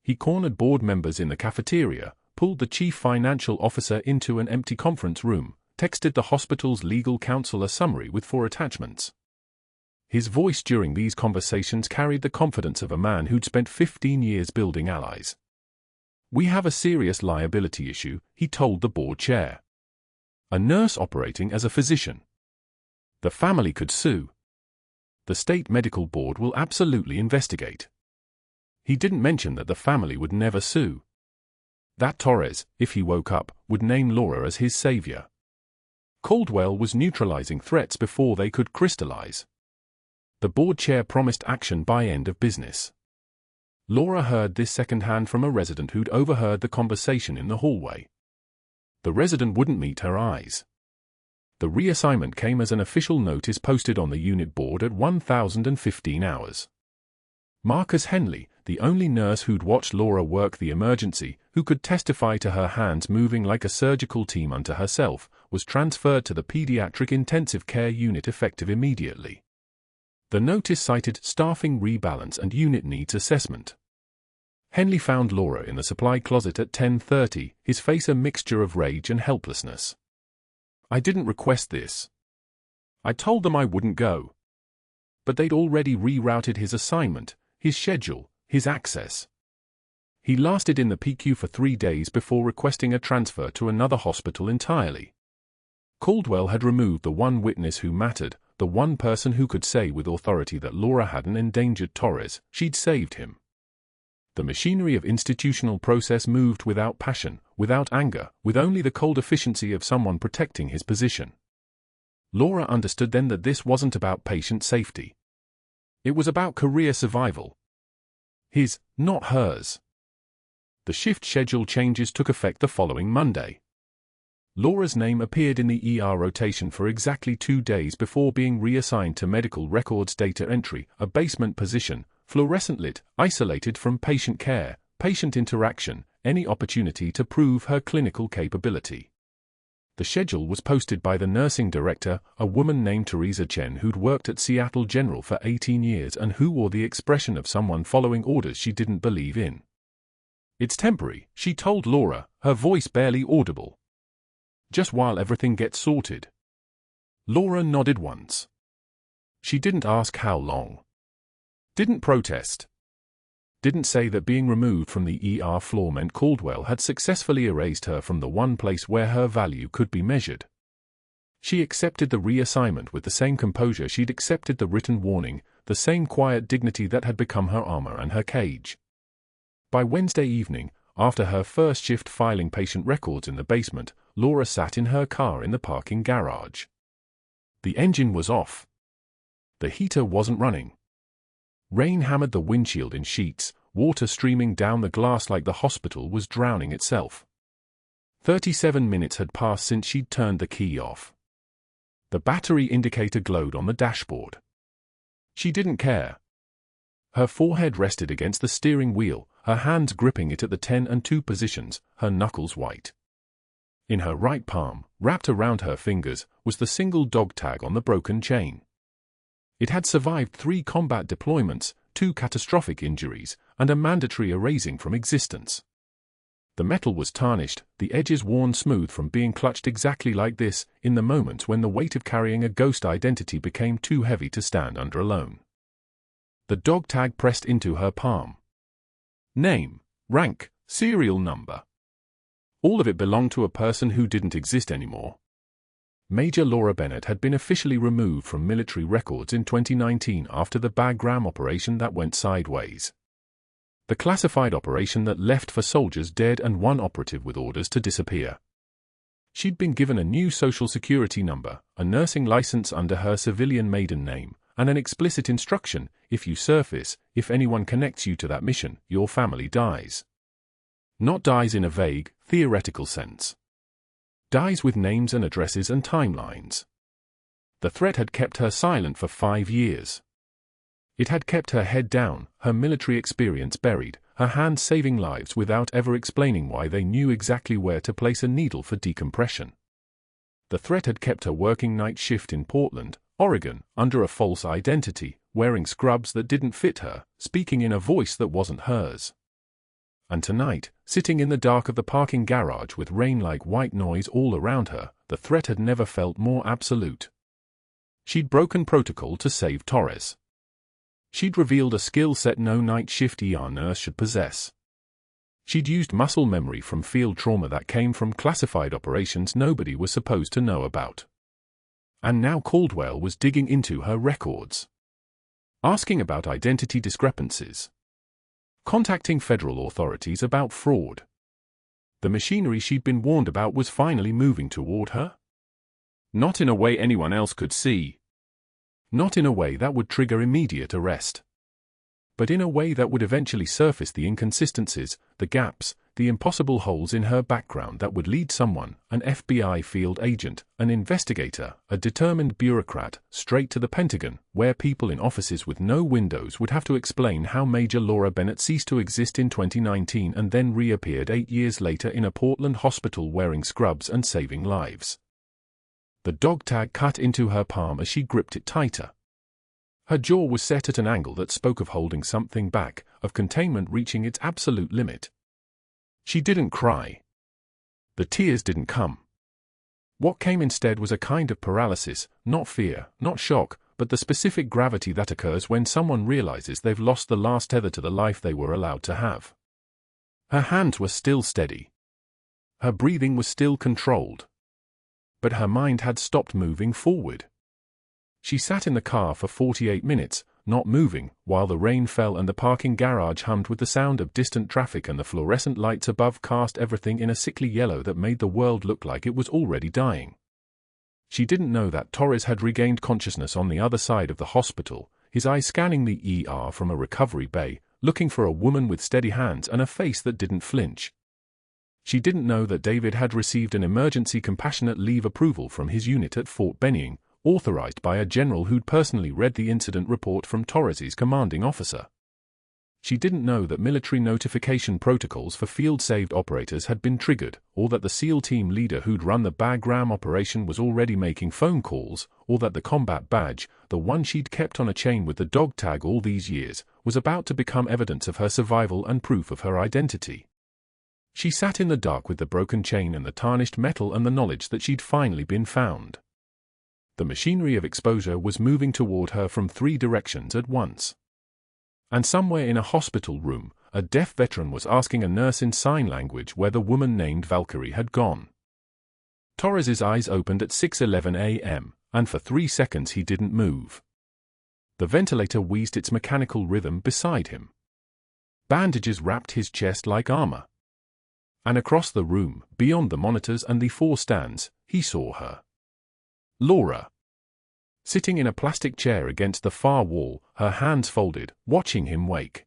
He cornered board members in the cafeteria, pulled the chief financial officer into an empty conference room, texted the hospital's legal counsel a summary with 4 attachments. His voice during these conversations carried the confidence of a man who'd spent 15 years building allies. "We have a serious liability issue," he told the board chair. "A nurse operating as a physician. The family could sue. The state medical board will absolutely investigate." He didn't mention that the family would never sue. That Torres, if he woke up, would name Laura as his savior. Caldwell was neutralizing threats before they could crystallize. The board chair promised action by end of business. Laura heard this secondhand from a resident who'd overheard the conversation in the hallway. The resident wouldn't meet her eyes. The reassignment came as an official notice posted on the unit board at 1015 hours. Marcus Henley, the only nurse who'd watched Laura work the emergency, who could testify to her hands moving like a surgical team unto herself, was transferred to the pediatric intensive care unit effective immediately. The notice cited staffing rebalance and unit needs assessment. Henley found Laura in the supply closet at 10:30, his face a mixture of rage and helplessness. "I didn't request this. I told them I wouldn't go." But they'd already rerouted his assignment, his schedule, his access. He lasted in the PQ for 3 days before requesting a transfer to another hospital entirely. Caldwell had removed the one witness who mattered, the one person who could say with authority that Laura hadn't endangered Torres, she'd saved him. The machinery of institutional process moved without passion, without anger, with only the cold efficiency of someone protecting his position. Laura understood then that this wasn't about patient safety. It was about career survival. His, not hers. The shift schedule changes took effect the following Monday. Laura's name appeared in the ER rotation for exactly 2 days before being reassigned to medical records data entry, a basement position, fluorescent lit, isolated from patient care, patient interaction, any opportunity to prove her clinical capability. The schedule was posted by the nursing director, a woman named Teresa Chen who'd worked at Seattle General for 18 years and who wore the expression of someone following orders she didn't believe in. "It's temporary," she told Laura, her voice barely audible. "Just while everything gets sorted." Laura nodded once. She didn't ask how long. Didn't protest. Didn't say that being removed from the ER floor meant Caldwell had successfully erased her from the one place where her value could be measured. She accepted the reassignment with the same composure she'd accepted the written warning, the same quiet dignity that had become her armor and her cage. By Wednesday evening, after her first shift filing patient records in the basement, Laura sat in her car in the parking garage. The engine was off. The heater wasn't running. Rain hammered the windshield in sheets, water streaming down the glass like the hospital was drowning itself. 37 minutes had passed since she'd turned the key off. The battery indicator glowed on the dashboard. She didn't care. Her forehead rested against the steering wheel, her hands gripping it at the 10 and 2 positions, her knuckles white. In her right palm, wrapped around her fingers, was the single dog tag on the broken chain. It had survived 3 combat deployments, 2 catastrophic injuries, and a mandatory erasing from existence. The metal was tarnished, the edges worn smooth from being clutched exactly like this, in the moments when the weight of carrying a ghost identity became too heavy to stand under alone. The dog tag pressed into her palm. Name, rank, serial number. All of it belonged to a person who didn't exist anymore. Major Laura Bennett had been officially removed from military records in 2019 after the Bagram operation that went sideways. The classified operation that left 4 soldiers dead and 1 operative with orders to disappear. She'd been given a new social security number, a nursing license under her civilian maiden name, and an explicit instruction: if you surface, if anyone connects you to that mission, your family dies. Not dies in a vague, theoretical sense. Dies with names and addresses and timelines. The threat had kept her silent for 5 years. It had kept her head down, her military experience buried, her hands saving lives without ever explaining why they knew exactly where to place a needle for decompression. The threat had kept her working night shift in Portland, Oregon, under a false identity, wearing scrubs that didn't fit her, speaking in a voice that wasn't hers. And tonight, sitting in the dark of the parking garage with rain like white noise all around her, the threat had never felt more absolute. She'd broken protocol to save Torres. She'd revealed a skill set no night shift ER nurse should possess. She'd used muscle memory from field trauma that came from classified operations nobody was supposed to know about. And now Caldwell was digging into her records. Asking about identity discrepancies. Contacting federal authorities about fraud. The machinery she'd been warned about was finally moving toward her. Not in a way anyone else could see. Not in a way that would trigger immediate arrest. But in a way that would eventually surface the inconsistencies, the gaps, the impossible holes in her background that would lead someone, an FBI field agent, an investigator, a determined bureaucrat, straight to the Pentagon, where people in offices with no windows would have to explain how Major Laura Bennett ceased to exist in 2019 and then reappeared 8 years later in a Portland hospital wearing scrubs and saving lives. The dog tag cut into her palm as she gripped it tighter. Her jaw was set at an angle that spoke of holding something back, of containment reaching its absolute limit. She didn't cry. The tears didn't come. What came instead was a kind of paralysis, not fear, not shock, but the specific gravity that occurs when someone realizes they've lost the last tether to the life they were allowed to have. Her hands were still steady. Her breathing was still controlled. But her mind had stopped moving forward. She sat in the car for 48 minutes, not moving, while the rain fell and the parking garage hummed with the sound of distant traffic and the fluorescent lights above cast everything in a sickly yellow that made the world look like it was already dying. She didn't know that Torres had regained consciousness on the other side of the hospital, his eyes scanning the ER from a recovery bay, looking for a woman with steady hands and a face that didn't flinch. She didn't know that David had received an emergency compassionate leave approval from his unit at Fort Benning, authorized by a general who'd personally read the incident report from Torres's commanding officer. She didn't know that military notification protocols for field-saved operators had been triggered, or that the SEAL team leader who'd run the Bagram operation was already making phone calls, or that the combat badge, the one she'd kept on a chain with the dog tag all these years, was about to become evidence of her survival and proof of her identity. She sat in the dark with the broken chain and the tarnished metal and the knowledge that she'd finally been found. The machinery of exposure was moving toward her from 3 directions at once. And somewhere in a hospital room, a deaf veteran was asking a nurse in sign language where the woman named Valkyrie had gone. Torres's eyes opened at 6:11 a.m., and for 3 seconds he didn't move. The ventilator wheezed its mechanical rhythm beside him. Bandages wrapped his chest like armor. And across the room, beyond the monitors and the 4 stands, he saw her. Laura. Sitting in a plastic chair against the far wall, her hands folded, watching him wake.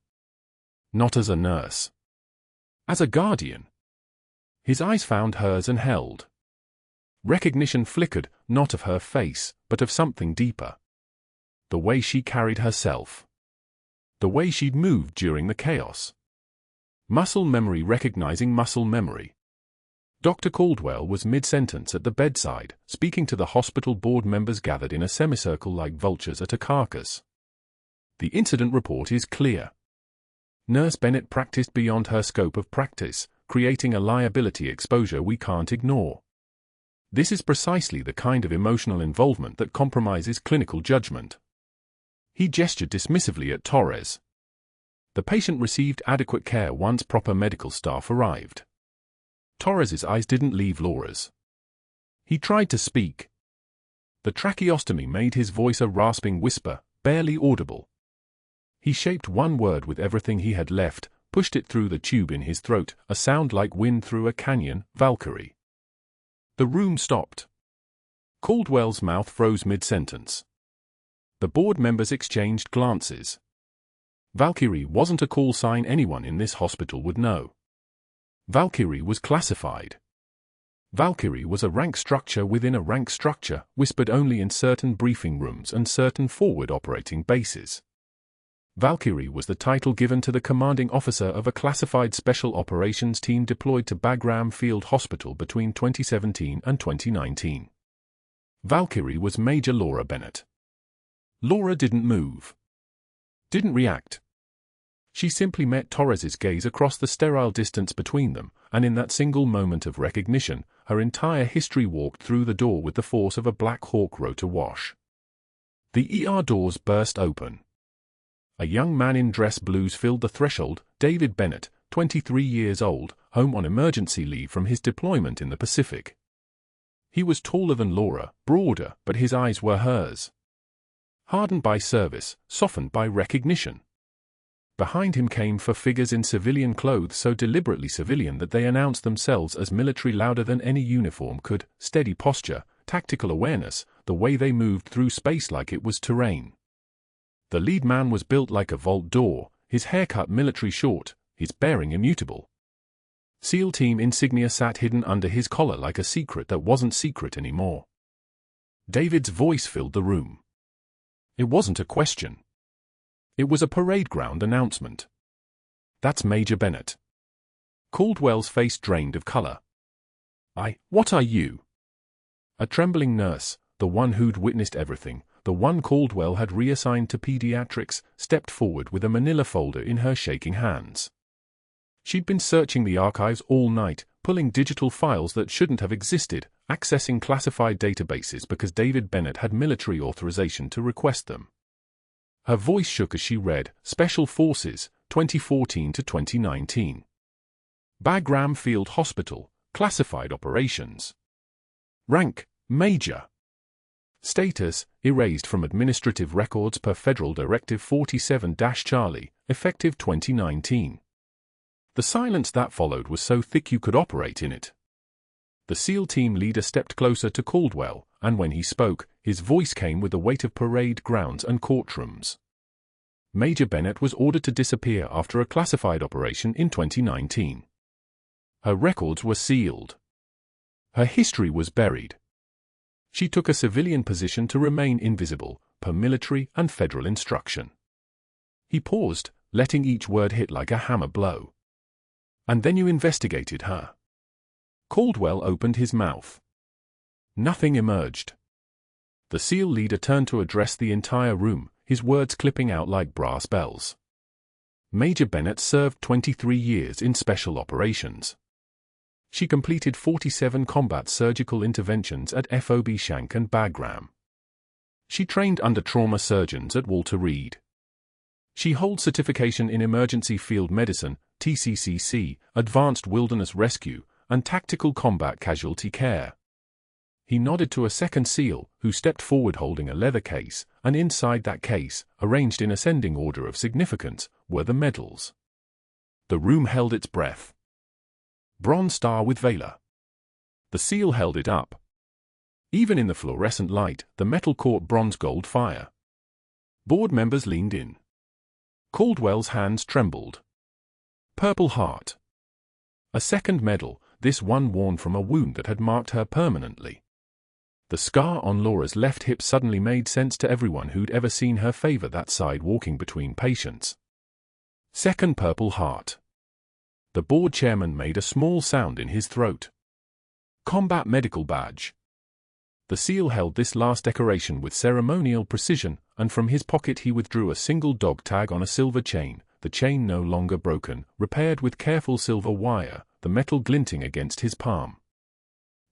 Not as a nurse. As a guardian. His eyes found hers and held. Recognition flickered, not of her face, but of something deeper. The way she carried herself. The way she'd moved during the chaos. Muscle memory recognizing muscle memory. Dr. Caldwell was mid-sentence at the bedside, speaking to the hospital board members gathered in a semicircle like vultures at a carcass. The incident report is clear. Nurse Bennett practiced beyond her scope of practice, creating a liability exposure we can't ignore. This is precisely the kind of emotional involvement that compromises clinical judgment. He gestured dismissively at Torres. The patient received adequate care once proper medical staff arrived. Torres's eyes didn't leave Laura's. He tried to speak. The tracheostomy made his voice a rasping whisper, barely audible. He shaped one word with everything he had left, pushed it through the tube in his throat, a sound like wind through a canyon. Valkyrie. The room stopped. Caldwell's mouth froze mid-sentence. The board members exchanged glances. Valkyrie wasn't a call sign anyone in this hospital would know. Valkyrie was classified. Valkyrie was a rank structure within a rank structure, whispered only in certain briefing rooms and certain forward operating bases. Valkyrie was the title given to the commanding officer of a classified special operations team deployed to Bagram Field Hospital between 2017 and 2019. Valkyrie was Major Laura Bennett. Laura didn't move. Didn't react. She simply met Torres's gaze across the sterile distance between them, and in that single moment of recognition, her entire history walked through the door with the force of a Black Hawk rotor wash. The ER doors burst open. A young man in dress blues filled the threshold, David Bennett, 23 years old, home on emergency leave from his deployment in the Pacific. He was taller than Laura, broader, but his eyes were hers. Hardened by service, softened by recognition. Behind him came four figures in civilian clothes so deliberately civilian that they announced themselves as military louder than any uniform could, steady posture, tactical awareness, the way they moved through space like it was terrain. The lead man was built like a vault door, his haircut military short, his bearing immutable. SEAL team insignia sat hidden under his collar like a secret that wasn't secret anymore. David's voice filled the room. It wasn't a question. It was a parade ground announcement. That's Major Bennett. Caldwell's face drained of color. What are you? A trembling nurse, the one who'd witnessed everything, the one Caldwell had reassigned to pediatrics, stepped forward with a manila folder in her shaking hands. She'd been searching the archives all night, pulling digital files that shouldn't have existed, accessing classified databases because David Bennett had military authorization to request them. Her voice shook as she read, Special Forces, 2014 to 2019. Bagram Field Hospital, Classified Operations. Rank, Major. Status, erased from administrative records per Federal Directive 47-Charlie, effective 2019. The silence that followed was so thick you could operate in it. The SEAL team leader stepped closer to Caldwell, and when he spoke, his voice came with the weight of parade grounds and courtrooms. Major Bennett was ordered to disappear after a classified operation in 2019. Her records were sealed. Her history was buried. She took a civilian position to remain invisible, per military and federal instruction. He paused, letting each word hit like a hammer blow. And then you investigated her. Caldwell opened his mouth. Nothing emerged. The SEAL leader turned to address the entire room, his words clipping out like brass bells. Major Bennett served 23 years in special operations. She completed 47 combat surgical interventions at FOB Shank and Bagram. She trained under trauma surgeons at Walter Reed. She holds certification in emergency field medicine, TCCC, advanced wilderness rescue, and tactical combat casualty care. He nodded to a second SEAL, who stepped forward holding a leather case, and inside that case, arranged in ascending order of significance, were the medals. The room held its breath. Bronze Star with Valor. The SEAL held it up. Even in the fluorescent light, the metal caught bronze-gold fire. Board members leaned in. Caldwell's hands trembled. Purple Heart. A second medal, this one worn from a wound that had marked her permanently. The scar on Laura's left hip suddenly made sense to everyone who'd ever seen her favor that side walking between patients. Second Purple Heart. The board chairman made a small sound in his throat. Combat Medical Badge. The SEAL held this last decoration with ceremonial precision, and from his pocket he withdrew a single dog tag on a silver chain, the chain no longer broken, repaired with careful silver wire, the metal glinting against his palm.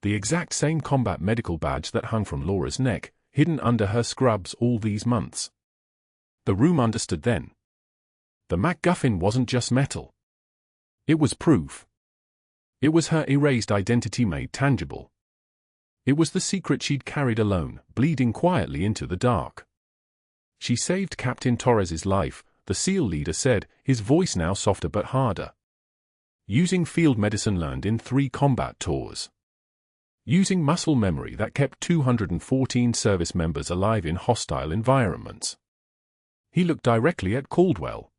The exact same combat medical badge that hung from Laura's neck, hidden under her scrubs all these months. The room understood then. The MacGuffin wasn't just metal. It was proof. It was her erased identity made tangible. It was the secret she'd carried alone, bleeding quietly into the dark. She saved Captain Torres's life, the SEAL leader said, his voice now softer but harder. Using field medicine learned in 3 combat tours. Using muscle memory that kept 214 service members alive in hostile environments. He looked directly at Caldwell.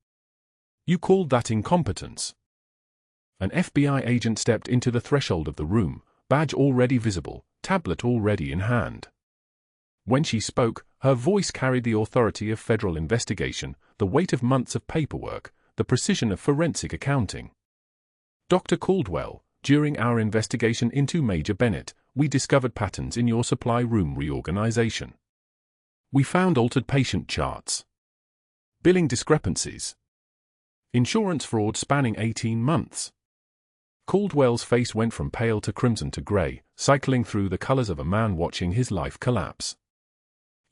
You called that incompetence? An FBI agent stepped into the threshold of the room, badge already visible, tablet already in hand. When she spoke, her voice carried the authority of federal investigation, the weight of months of paperwork, the precision of forensic accounting. Dr. Caldwell, during our investigation into Major Bennett, we discovered patterns in your supply room reorganization. We found altered patient charts, billing discrepancies, insurance fraud spanning 18 months. Caldwell's face went from pale to crimson to gray, cycling through the colors of a man watching his life collapse.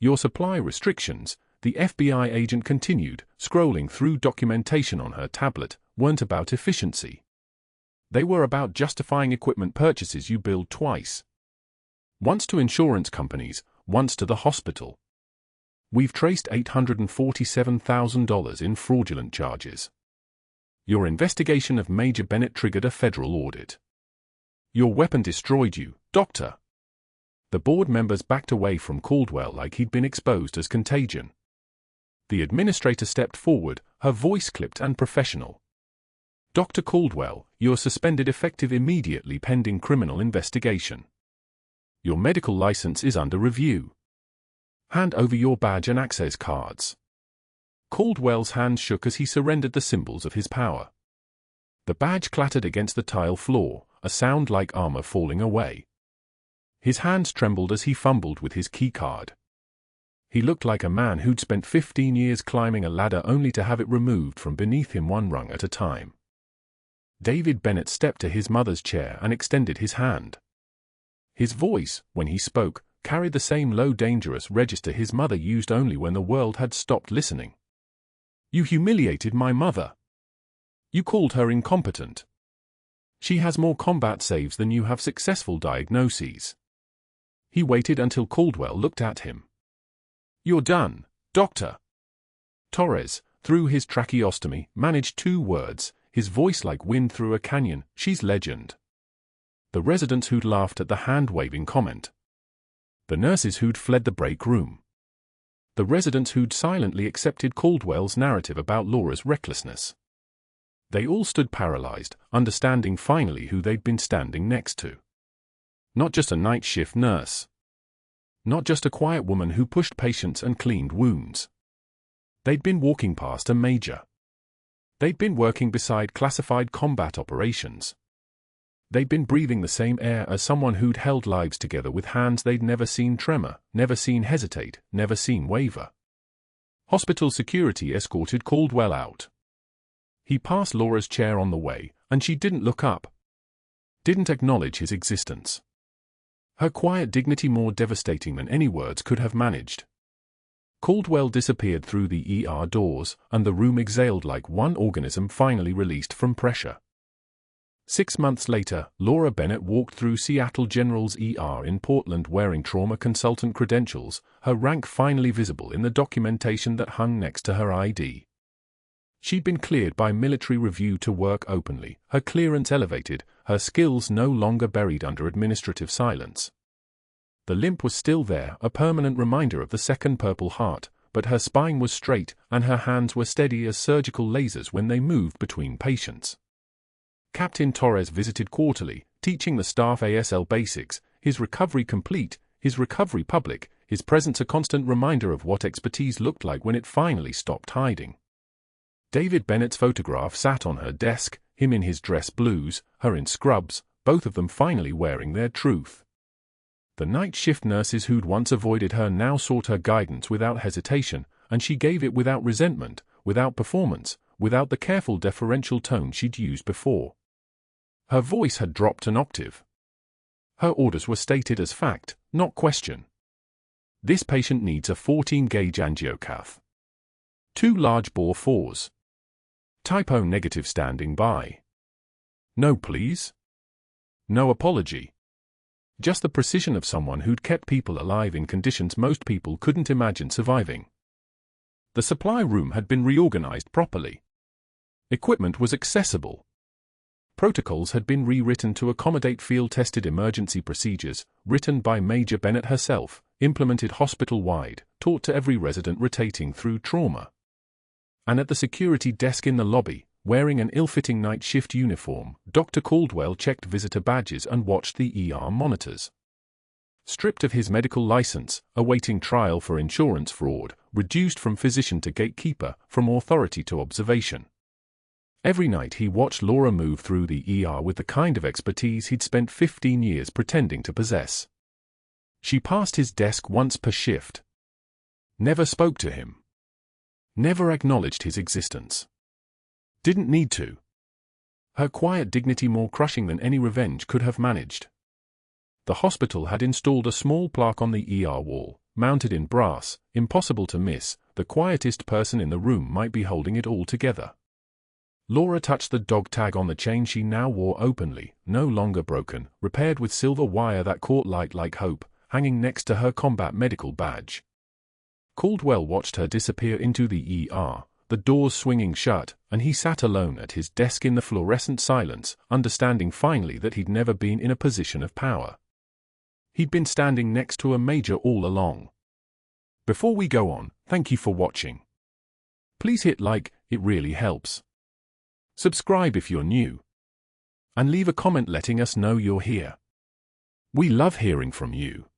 Your supply restrictions, the FBI agent continued, scrolling through documentation on her tablet, weren't about efficiency. They were about justifying equipment purchases you billed twice. Once to insurance companies, once to the hospital. We've traced $847,000 in fraudulent charges. Your investigation of Major Bennett triggered a federal audit. Your weapon destroyed you, Doctor. The board members backed away from Caldwell like he'd been exposed as contagion. The administrator stepped forward, her voice clipped and professional. Dr. Caldwell, you're suspended effective immediately pending criminal investigation. Your medical license is under review. Hand over your badge and access cards. Caldwell's hand shook as he surrendered the symbols of his power. The badge clattered against the tile floor, a sound like armor falling away. His hands trembled as he fumbled with his keycard. He looked like a man who'd spent 15 years climbing a ladder only to have it removed from beneath him one rung at a time. David Bennett stepped to his mother's chair and extended his hand. His voice, when he spoke, carried the same low dangerous register his mother used only when the world had stopped listening. You humiliated my mother. You called her incompetent. She has more combat saves than you have successful diagnoses. He waited until Caldwell looked at him. You're done, Doctor. Torres, through his tracheostomy, managed 2 words, his voice like wind through a canyon, she's legend. The residents who'd laughed at the hand-waving comment. The nurses who'd fled the break room. The residents who'd silently accepted Caldwell's narrative about Laura's recklessness. They all stood paralyzed, understanding finally who they'd been standing next to. Not just a night shift nurse. Not just a quiet woman who pushed patients and cleaned wounds. They'd been walking past a major. They'd been working beside classified combat operations. They'd been breathing the same air as someone who'd held lives together with hands they'd never seen tremor, never seen hesitate, never seen waver. Hospital security escorted Caldwell out. He passed Laura's chair on the way, and she didn't look up. Didn't acknowledge his existence. Her quiet dignity more devastating than any words could have managed. Caldwell disappeared through the ER doors, and the room exhaled like one organism finally released from pressure. 6 months later, Laura Bennett walked through Seattle General's ER in Portland wearing trauma consultant credentials, her rank finally visible in the documentation that hung next to her ID. She'd been cleared by military review to work openly, her clearance elevated, her skills no longer buried under administrative silence. The limp was still there, a permanent reminder of the second Purple Heart, but her spine was straight and her hands were steady as surgical lasers when they moved between patients. Captain Torres visited quarterly, teaching the staff ASL basics, his recovery complete, his recovery public, his presence a constant reminder of what expertise looked like when it finally stopped hiding. David Bennett's photograph sat on her desk, him in his dress blues, her in scrubs, both of them finally wearing their truth. The night shift nurses who'd once avoided her now sought her guidance without hesitation, and she gave it without resentment, without performance, without the careful deferential tone she'd used before. Her voice had dropped an octave. Her orders were stated as fact, not question. This patient needs a 14-gauge angiocath. 2 large bore 4s. Type O negative standing by. No please. No apology. Just the precision of someone who'd kept people alive in conditions most people couldn't imagine surviving. The supply room had been reorganized properly. Equipment was accessible. Protocols had been rewritten to accommodate field-tested emergency procedures, written by Major Bennett herself, implemented hospital-wide, taught to every resident rotating through trauma. And at the security desk in the lobby, wearing an ill-fitting night shift uniform, Dr. Caldwell checked visitor badges and watched the ER monitors. Stripped of his medical license, awaiting trial for insurance fraud, reduced from physician to gatekeeper, from authority to observation. Every night he watched Laura move through the ER with the kind of expertise he'd spent 15 years pretending to possess. She passed his desk once per shift. Never spoke to him. Never acknowledged his existence. Didn't need to. Her quiet dignity more crushing than any revenge could have managed. The hospital had installed a small plaque on the ER wall, mounted in brass, impossible to miss. The quietest person in the room might be holding it all together. Laura touched the dog tag on the chain she now wore openly, no longer broken, repaired with silver wire that caught light like hope, hanging next to her combat medical badge. Caldwell watched her disappear into the ER, the doors swinging shut, and he sat alone at his desk in the fluorescent silence, understanding finally that he'd never been in a position of power. He'd been standing next to a major all along. Before we go on, thank you for watching. Please hit like, it really helps. Subscribe if you're new. And leave a comment letting us know you're here. We love hearing from you.